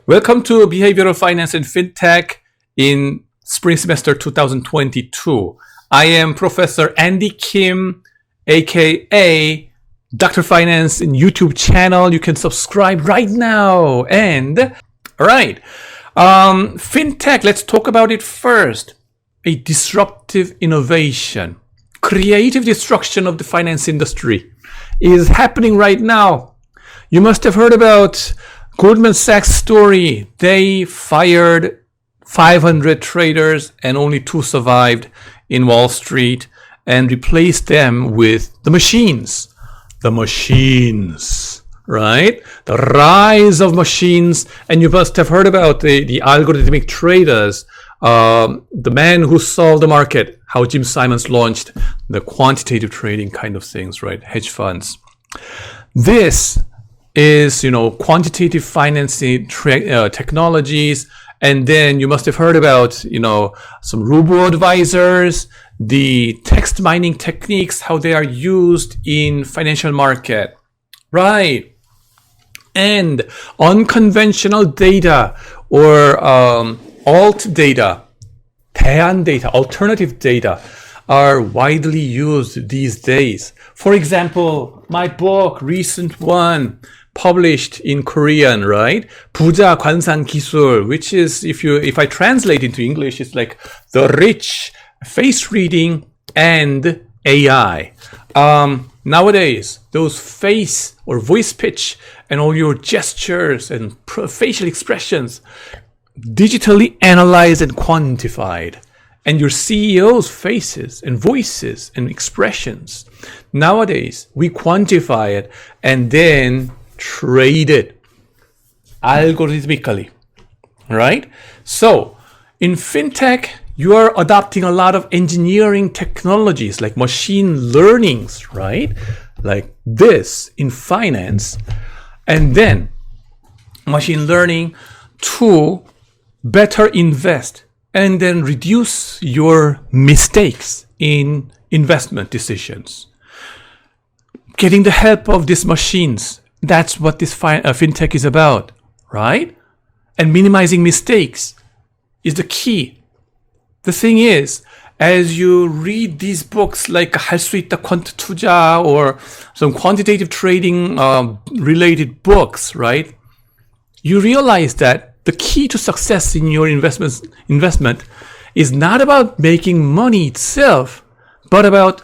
Welcome to Behavioral Finance and FinTech in spring semester 2022. I am Professor Andy Kim, aka Dr. Finance in YouTube channel. You can subscribe right now. And all right, FinTech, let's talk about it first. A disruptive innovation, creative destruction of the finance industry is happening right now. You must have heard about Goldman Sachs story. They fired 500 traders and only 2 survived in Wall Street and replaced them with the machines. The machines, right? The rise of machines. And you must have heard about the algorithmic traders, the man who solved the market, how Jim Simons launched the quantitative trading kind of things, right? Hedge funds. This is, quantitative financing technologies. And then you must have heard about, some robo-advisors, the text mining techniques, how they are used in financial market. Right. And unconventional data or alt data, 대안 data, alternative data are widely used these days. For example, my book, recent one, published in Korean, right? 부자 관상 기술, which is, if I translate into English, it's like the rich face reading and AI. Nowadays, those face or voice pitch and all your gestures and facial expressions digitally analyzed and quantified. And your CEO's faces and voices and expressions. Nowadays, we quantify it and then trade it algorithmically, right? So in FinTech, you are adopting a lot of engineering technologies like machine learnings, right? Like this in finance, and then machine learning to better invest and then reduce your mistakes in investment decisions. Getting the help of these machines, that's what this FinTech is about, right? And minimizing mistakes is the key. The thing is, as you read these books like 할 수 있다 퀀트 투자 or some quantitative trading related books, right? You realize that the key to success in your investment is not about making money itself, but about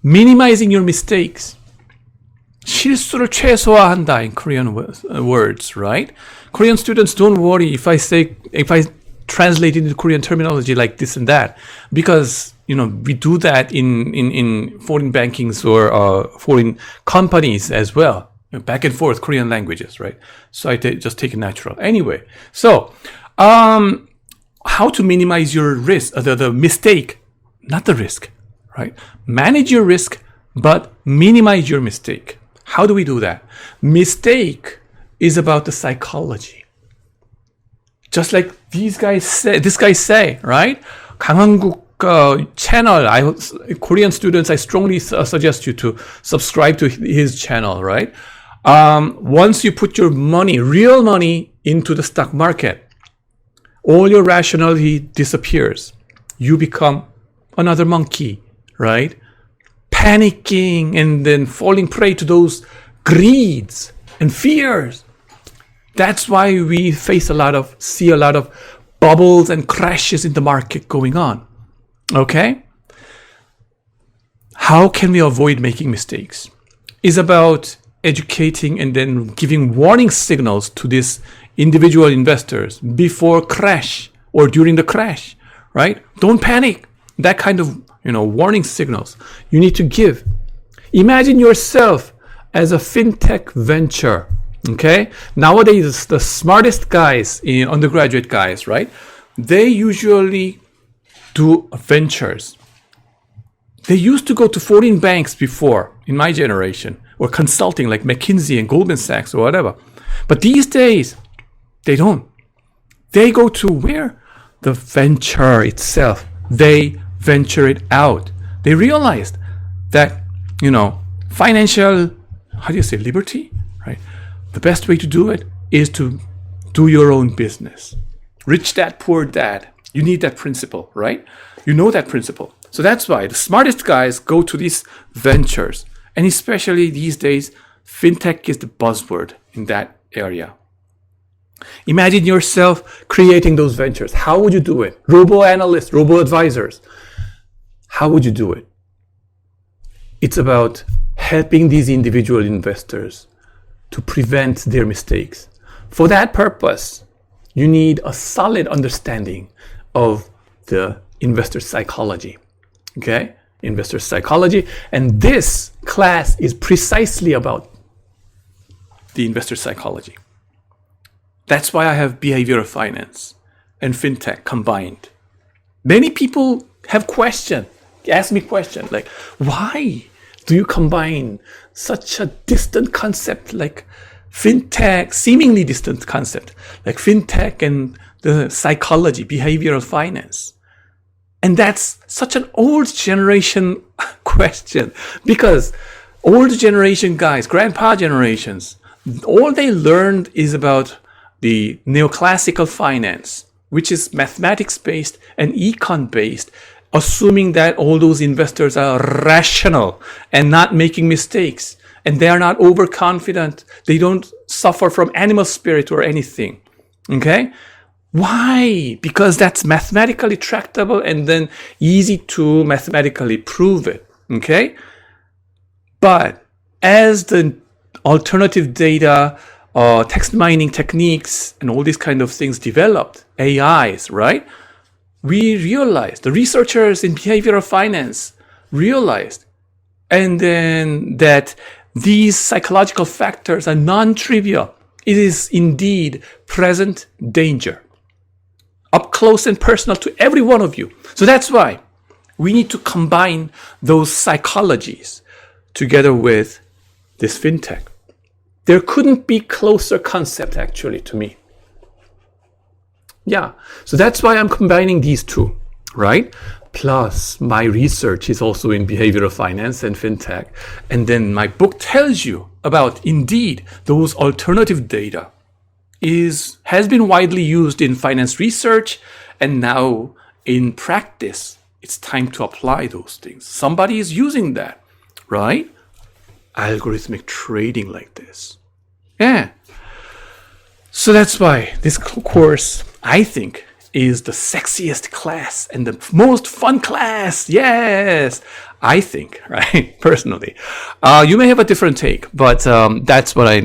minimizing your mistakes. 실수를 최소화한다 in Korean words, right? Korean students, don't worry if I translate into Korean terminology like this and that, because we do that in foreign bankings or foreign companies as well. Back and forth Korean languages, right? So I just take it natural. Anyway, so how to minimize your risk, the mistake, not the risk, right? Manage your risk, but minimize your mistake. How do we do that? Mistake is about the psychology. Just like this guy say, right? 강한국 channel, Korean students, I strongly suggest you to subscribe to his channel, right? Once you put your money, real money, into the stock market, all your rationality disappears. You become another monkey, right? Panicking and then falling prey to those greeds and fears. That's why we see a lot of bubbles and crashes in the market going on. Okay? How can we avoid making mistakes? It's about educating and then giving warning signals to these individual investors before crash or during the crash, right? Don't panic. That kind of, warning signals you need to give. Imagine yourself as a FinTech venture, okay? Nowadays, the smartest guys, undergraduate guys, right? They usually do ventures. They used to go to foreign banks before, in my generation, or consulting like McKinsey and Goldman Sachs or whatever. But these days, they don't. They go to where? The venture itself. They venture it out. They realized that, financial, liberty, right? The best way to do it is to do your own business. Rich dad, poor dad. You need that principle, right? You know that principle. So that's why the smartest guys go to these ventures. And especially these days, FinTech is the buzzword in that area. Imagine yourself creating those ventures. How would you do it? Robo-analysts, robo-advisors. How would you do it? It's about helping these individual investors to prevent their mistakes. For that purpose, you need a solid understanding of the investor psychology. Okay? Investor psychology. And this class is precisely about the investor psychology. That's why I have behavioral finance and FinTech combined. Many people have questions, ask me questions like, why do you combine such a distant concept like FinTech, seemingly distant concept like FinTech and the psychology, behavioral finance? And that's such an old generation question, because old generation guys, grandpa generations, all they learned is about the neoclassical finance, which is mathematics-based and econ-based, assuming that all those investors are rational and not making mistakes, and they are not overconfident. They don't suffer from animal spirit or anything. Okay? Why? Because that's mathematically tractable and then easy to mathematically prove it. Okay? But as the alternative data, text mining techniques, and all these kind of things developed, AIs, right? We realized, the researchers in behavioral finance realized, and then that these psychological factors are non-trivial. It is indeed present danger, up close and personal to every one of you. So that's why we need to combine those psychologies together with this FinTech. There couldn't be closer concept actually to me. Yeah, so that's why I'm combining these two, right? Plus my research is also in behavioral finance and FinTech. And then my book tells you about, indeed, those alternative data has been widely used in finance research, and now in practice, it's time to apply those things. Somebody is using that, right? Algorithmic trading like this. Yeah. So that's why this course, I think, is the sexiest class and the most fun class. Yes, I think, right? Personally. You may have a different take, but that's what I,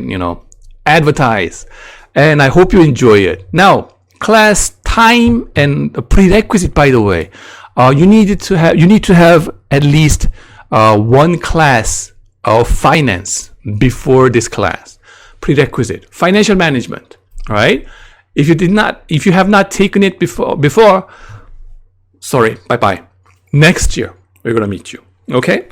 advertise. And I hope you enjoy it. Now, class time and a prerequisite, by the way, you need to have at least one class of finance before this class. Prerequisite, financial management, right? If you have not taken it before, sorry, bye-bye. Next year, we're going to meet you, okay?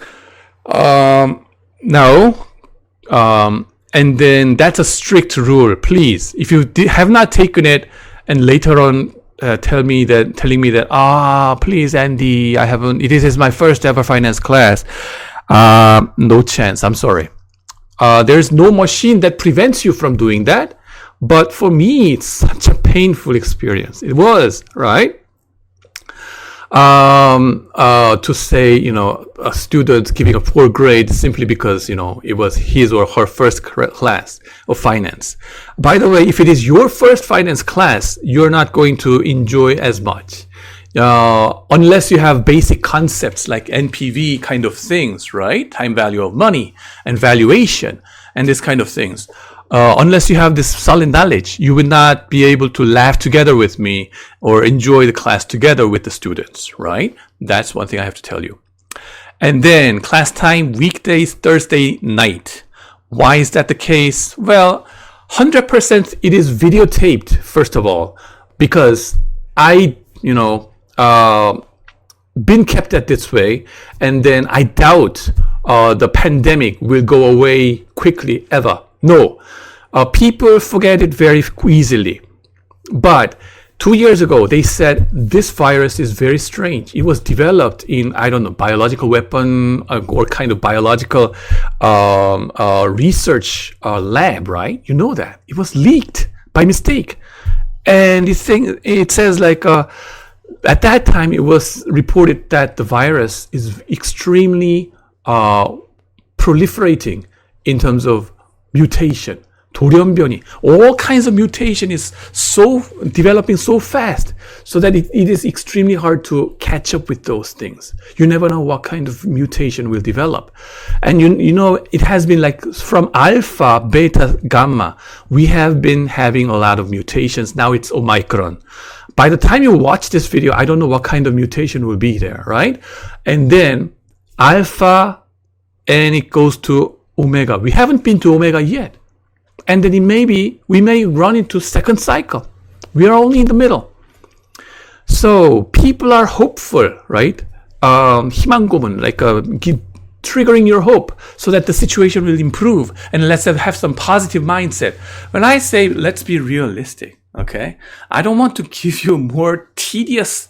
And then that's a strict rule, please. If you have not taken it and later on telling me that, please, Andy, I haven't, this is my first ever finance class. No chance, I'm sorry. There's no machine that prevents you from doing that. But for me, it's such a painful experience. It was, right? To say, a student giving a poor grade simply because, it was his or her first class of finance. By the way, if it is your first finance class, you're not going to enjoy as much. Unless you have basic concepts like NPV kind of things, right? Time value of money and valuation and this kind of things. Unless you have this solid knowledge, you will not be able to laugh together with me or enjoy the class together with the students, right? That's one thing I have to tell you. And then class time, weekdays, Thursday night. Why is that the case? Well, 100% it is videotaped, first of all, because I, been kept at this way, and then I doubt the pandemic will go away quickly ever. No, people forget it very easily. But 2 years ago, they said this virus is very strange. It was developed in, biological weapon or kind of biological research lab, right? You know that. It was leaked by mistake. And it says like at that time it was reported that the virus is extremely proliferating in terms of mutation. 돌연변이, all kinds of mutation is so developing so fast, so that it is extremely hard to catch up with those things. You never know what kind of mutation will develop. And you know, it has been like from alpha, beta, gamma, we have been having a lot of mutations. Now it's Omicron. By the time you watch this video, I don't know what kind of mutation will be there, right? And then alpha, and it goes to omega. We haven't been to omega yet. And then we may run into second cycle. We are only in the middle. So people are hopeful, right? 희망고문, like triggering your hope so that the situation will improve, and let's have some positive mindset. When I say let's be realistic, okay, I don't want to give you more tedious,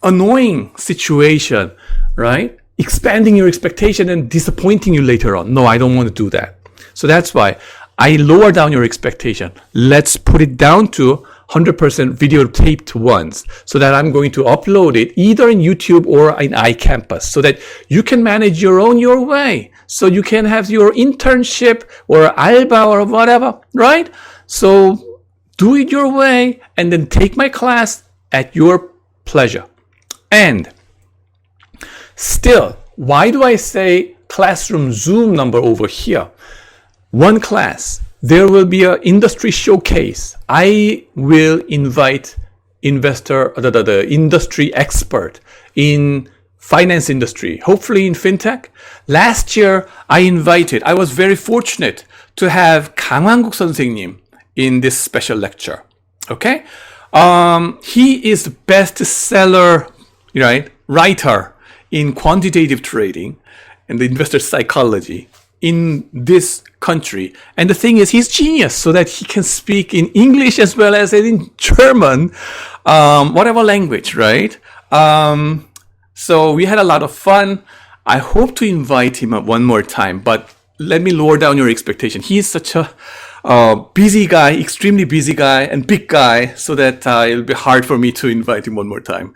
annoying situation, right? Expanding your expectation and disappointing you later on. No, I don't want to do that. So that's why I lower down your expectation. Let's put it down to 100% videotaped ones, so that I'm going to upload it either in YouTube or in iCampus, so that you can manage your way. So you can have your internship or alba or whatever, right? So do it your way and then take my class at your pleasure. And still, why do I say classroom Zoom number over here? One class, there will be an industry showcase. I will invite the industry expert in finance industry, hopefully in FinTech. Last year, I was very fortunate to have 강환국 선생님 in this special lecture. Okay? He is the bestseller, right, writer in quantitative trading and the investor psychology in this country. And the thing is, he's genius, so that he can speak in English as well as in German, whatever language, right? So we had a lot of fun. I hope to invite him one more time, but let me lower down your expectation. He is such a busy guy, extremely busy guy and big guy, so that it'll be hard for me to invite him one more time.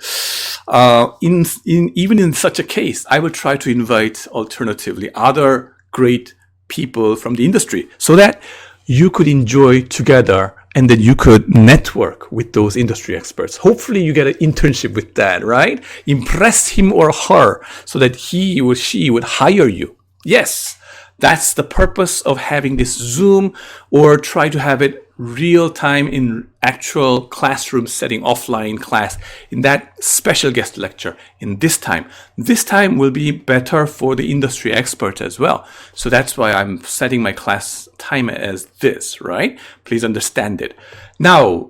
Even in such a case, I will try to invite alternatively other great people from the industry, so that you could enjoy together and then you could network with those industry experts. Hopefully you get an internship with that, right? Impress him or her so that he or she would hire you. Yes, that's the purpose of having this Zoom, or try to have it real time in actual classroom setting, offline class, in that special guest lecture in this time. This time will be better for the industry expert as well. So that's why I'm setting my class time as this, right? Please understand it. Now,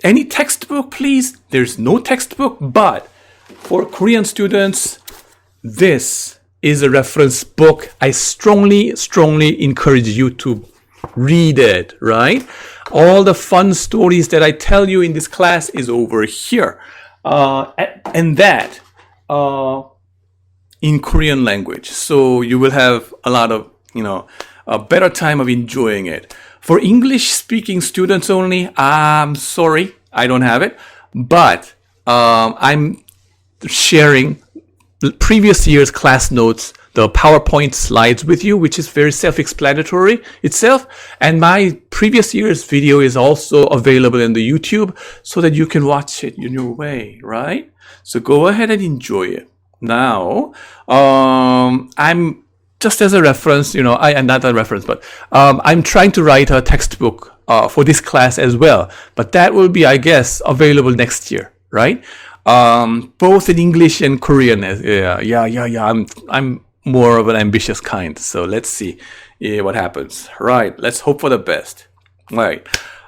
any textbook, please? There's no textbook, but for Korean students, this is a reference book. I strongly encourage you to read it, right? All the fun stories that I tell you in this class is over here. And that in Korean language. So you will have a lot of, a better time of enjoying it. For English speaking students only, I'm sorry, I don't have it. But I'm sharing previous year's class notes, the PowerPoint slides with you, which is very self-explanatory itself. And my previous year's video is also available in the YouTube, so that you can watch it in your way, right? So go ahead and enjoy it. Now, I'm just as a reference, not a reference, but I'm trying to write a textbook for this class as well. But that will be, I guess, available next year, right? Both in English and Korean. I'm more of an ambitious kind. So let's see what happens. Right. Let's hope for the best. Right.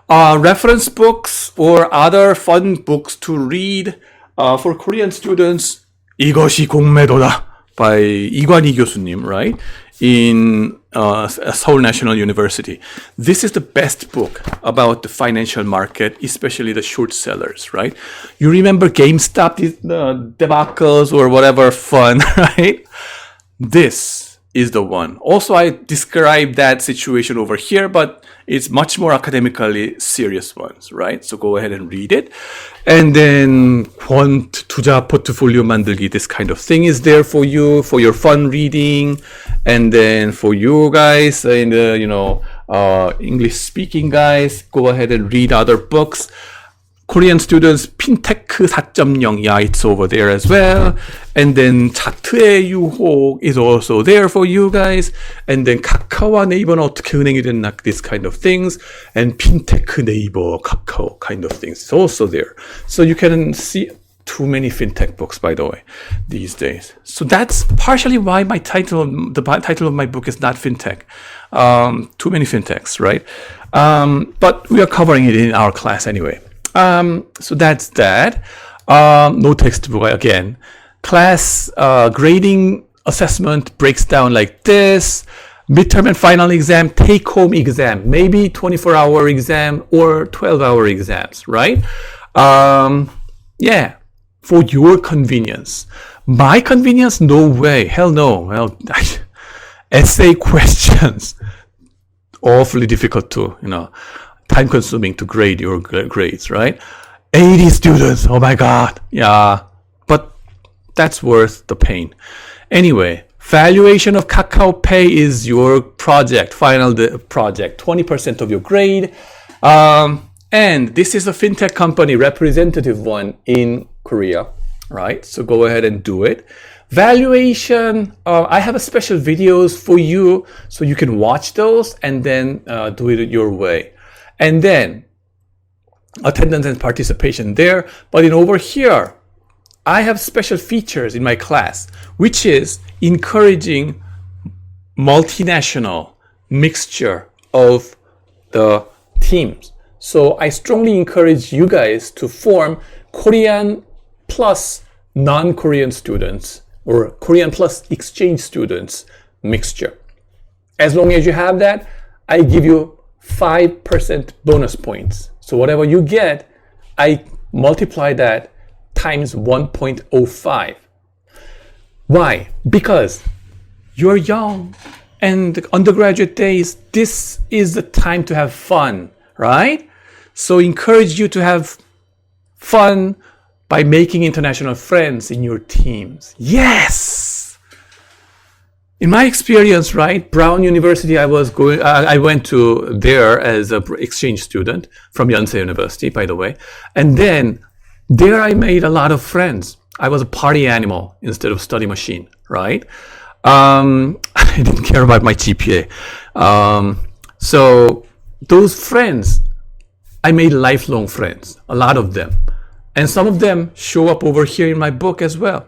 Reference books or other fun books to read for Korean students. 이것이 공매도다 by 이관희 교수님, right? In Seoul National University. This is the best book about the financial market, especially the short sellers, right? You remember GameStop debacles or whatever fun, right? This is the one. Also, I describe that situation over here, but it's much more academically serious ones, right? So go ahead and read it. And then quant 투자 portfolio 만들기, this kind of thing is there for you, for your fun reading. And then for you guys in the, English speaking guys, go ahead and read other books. Korean students, FinTech 4.0, yeah, it's over there as well. And then 차트의 유혹 is also there for you guys. And then 카카오와 네이버는 어떻게 은행이 됐나, this kind of things. And FinTech 네이버, 카카오 kind of things is also there. So you can see too many FinTech books, by the way, these days. So that's partially why the title of my book is not FinTech. Too many FinTechs, right? But we are covering it in our class anyway. So that's that. No textbook again. Class grading assessment breaks down like this. Midterm and final exam, take-home exam, maybe 24-hour exam or 12-hour exams, right? Yeah, for your convenience. My convenience? No way. Hell no. Well, essay questions, awfully difficult to, time consuming to grade your grades, right? 80 students, oh my God. Yeah, but that's worth the pain. Anyway, valuation of Kakao Pay is your project, final project, 20% of your grade. And this is a FinTech company, representative one in Korea, right? So go ahead and do it. Valuation, I have a special videos for you so you can watch those and then do it your way. And then attendance and participation there. But in over here, I have special features in my class, which is encouraging multinational mixture of the teams. So I strongly encourage you guys to form Korean plus non-Korean students or Korean plus exchange students mixture. As long as you have that, I give you 5% bonus points. So whatever you get, I multiply that times 1.05. Why? Because you're young and undergraduate days, this is the time to have fun, right? So encourage you to have fun by making international friends in your teams. Yes! In my experience, right, Brown University, I went to there as an exchange student from Yonsei University, by the way. And then there I made a lot of friends. I was a party animal instead of study machine, right? I didn't care about my GPA. So those friends, I made lifelong friends, a lot of them. And some of them show up over here in my book as well,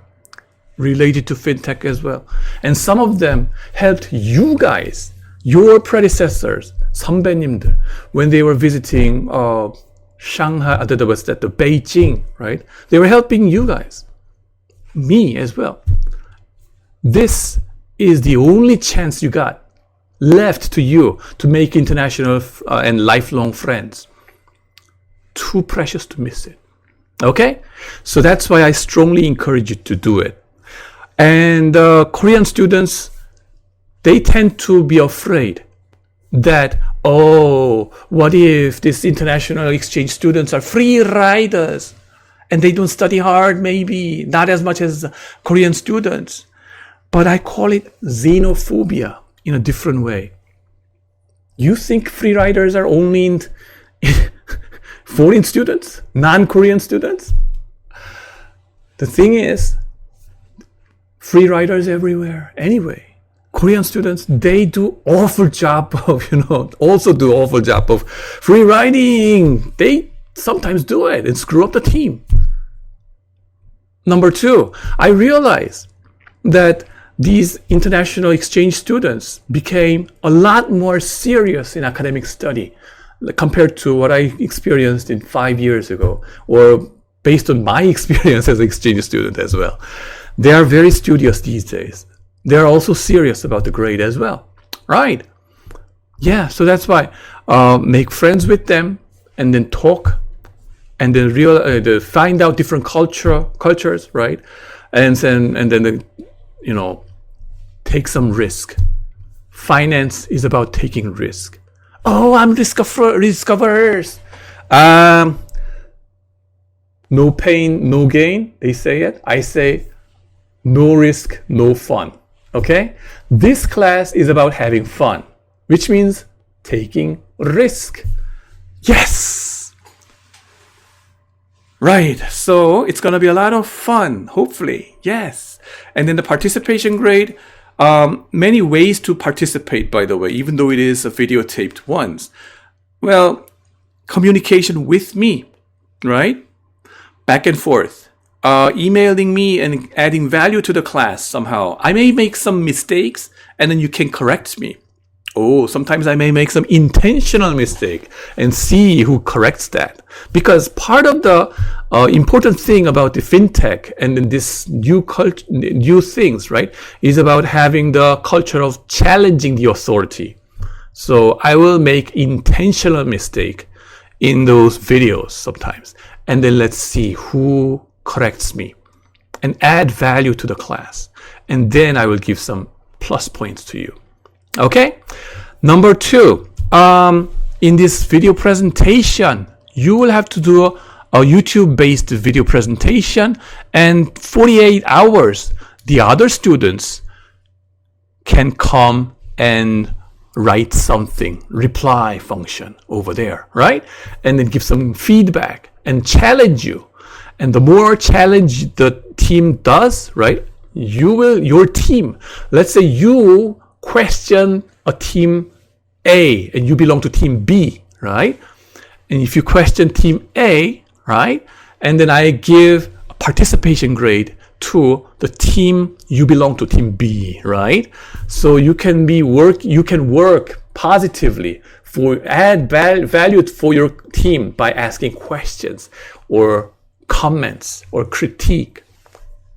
related to FinTech as well. And some of them helped you guys, your predecessors, 선배님들, when they were visiting Shanghai, the Beijing, right? They were helping you guys, me as well. This is the only chance you got left to you to make international and lifelong friends. Too precious to miss it. Okay? So that's why I strongly encourage you to do it. And Korean students, they tend to be afraid that, oh, what if these international exchange students are free riders and they don't study hard, maybe not as much as Korean students. But I call it xenophobia in a different way. You think free riders are only in foreign students, non-Korean students? The thing is, free riders everywhere. Anyway, Korean students, they do awful job of, also do awful job of free riding. They sometimes do it and screw up the team. Number two, I realize that these international exchange students became a lot more serious in academic study compared to what I experienced in 5 years ago, or based on my experience as an exchange student as well. They are very studious these days. They are also serious about the grade as well, right? Yeah, so that's why make friends with them and then talk and then find out different cultures, right? And then take some risk. Finance is about taking risk. Oh, I'm risk averse. No pain, no gain, they say it. I say no risk, no fun. Okay? This class is about having fun, which means taking risk. Yes! Right, so it's gonna be a lot of fun, hopefully. Yes. And then the participation grade, many ways to participate, by the way, even though it is a videotaped ones. Well, communication with me, right? Back and forth. Emailing me and adding value to the class somehow. I may make some mistakes and then you can correct me. Oh, sometimes I may make some intentional mistake and see who corrects that. Because part of the important thing about the FinTech and then this new things, right, is about having the culture of challenging the authority. So I will make intentional mistake in those videos sometimes. And then let's see who corrects me and add value to the class. And then I will give some plus points to you. Okay? Number 2, in this video presentation, you will have to do a YouTube-based video presentation, and 48 hours, the other students can come and write something, reply function over there, right? And then give some feedback and challenge you. And the more challenge the team does, right, your team, let's say you question a team A and you belong to team B, right? And if you question team A, right, and then I give a participation grade to the team you belong to, team B, right? So you can work positively for add value for your team by asking questions or comments or critique,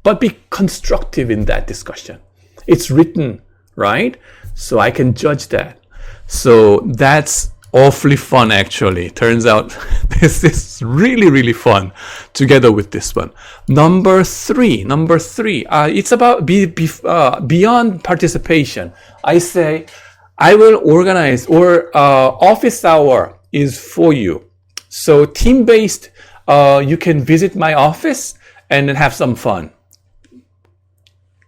but be constructive in that discussion. It's written, right? So I can judge that. So that's awfully fun, actually. Turns out this is really, really fun together with this one. Number three, it's about beyond participation. I say I will organize, or office hour is for you. So team-based, you can visit my office and then have some fun.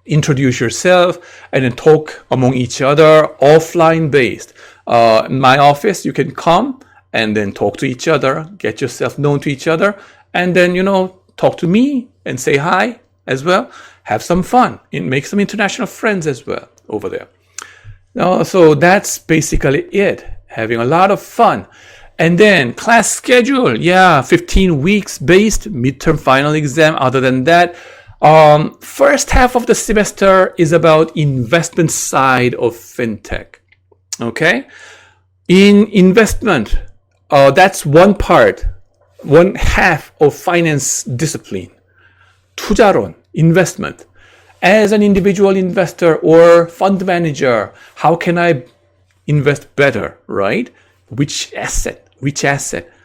Introduce yourself and then talk among each other, offline based. In my office, you can come and then talk to each other, get yourself known to each other, and then, talk to me and say hi as well. Have some fun and make some international friends as well over there. So that's basically it. Having a lot of fun. And then class schedule, 15 weeks based, midterm final exam. Other than that, first half of the semester is about investment side of FinTech. Okay? In investment, that's one half of finance discipline. 투자론, investment. As an individual investor or fund manager, how can I invest better, right? Which asset?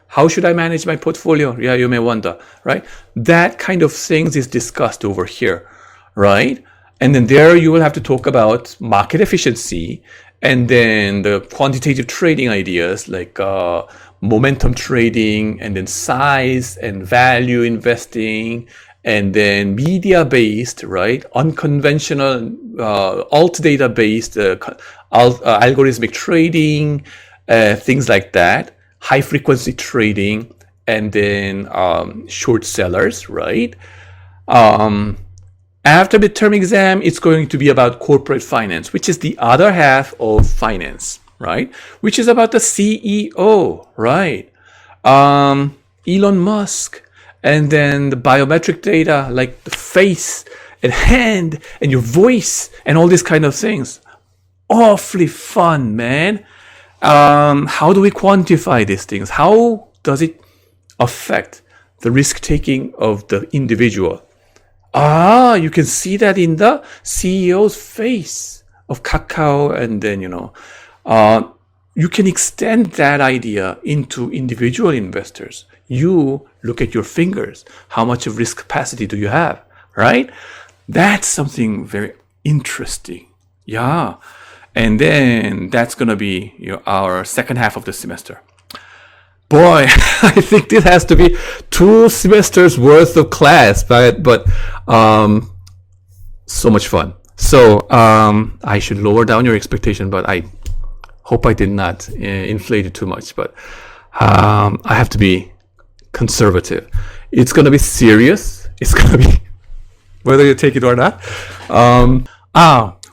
How should I manage my portfolio? Yeah, you may wonder, right? That kind of things is discussed over here, right? And then there you will have to talk about market efficiency and then the quantitative trading ideas like momentum trading and then size and value investing and then media-based, right? Unconventional, alt data-based, algorithmic trading, things like that. High-frequency trading, and then short sellers, right? After midterm exam, it's going to be about corporate finance, which is the other half of finance, right? Which is about the CEO, right? Elon Musk, and then the biometric data like the face and hand and your voice and all these kind of things. Awfully fun, man. How do we quantify these things? How does it affect the risk-taking of the individual? You can see that in the CEO's face of Kakao, and then, you can extend that idea into individual investors. You look at your fingers. How much of risk capacity do you have, right? That's something very interesting Yeah. And then that's going to be our second half of the semester. Boy, I think this has to be 2 semesters worth of class, but so much fun. So I should lower down your expectation, but I hope I did not inflate it too much. But I have to be conservative. It's going to be serious. It's going to be whether you take it or not.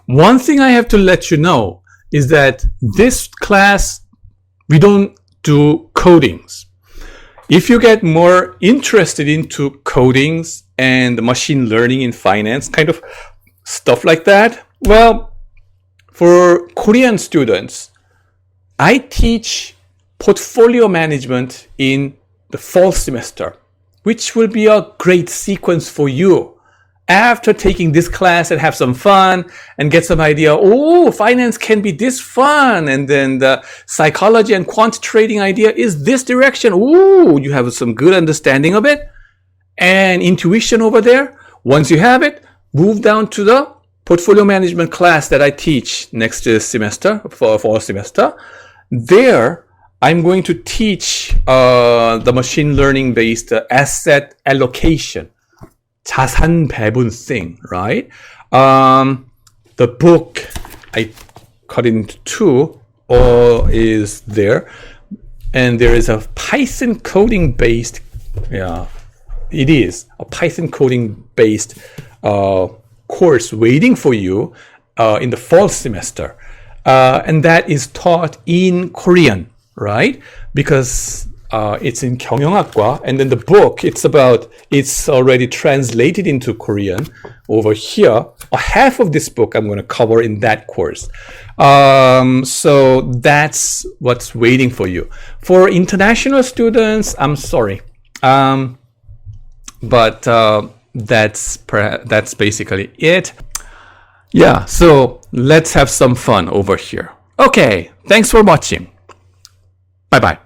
One thing I have to let you know is that this class, we don't do codings. If you get more interested into codings and machine learning in finance, kind of stuff like that, well, for Korean students, I teach portfolio management in the fall semester, which will be a great sequence for you. After taking this class and have some fun and get some idea, oh, finance can be this fun. And then the psychology and quant trading idea is this direction. Oh, you have some good understanding of it and intuition over there. Once you have it, move down to the portfolio management class that I teach next semester, for fall semester. There, I'm going to teach the machine learning based asset allocation. 자산 배분 thing, right? The book I cut into 2 is there, and there is a Python coding based, it is a Python coding based course waiting for you in the fall semester, and that is taught in Korean, right? Because it's in 경영학과, and then the book, it's already translated into Korean over here. Half of this book I'm going to cover in that course. So that's what's waiting for you. For international students, I'm sorry. But that's basically it. Yeah, so let's have some fun over here. Okay, thanks for watching. Bye-bye.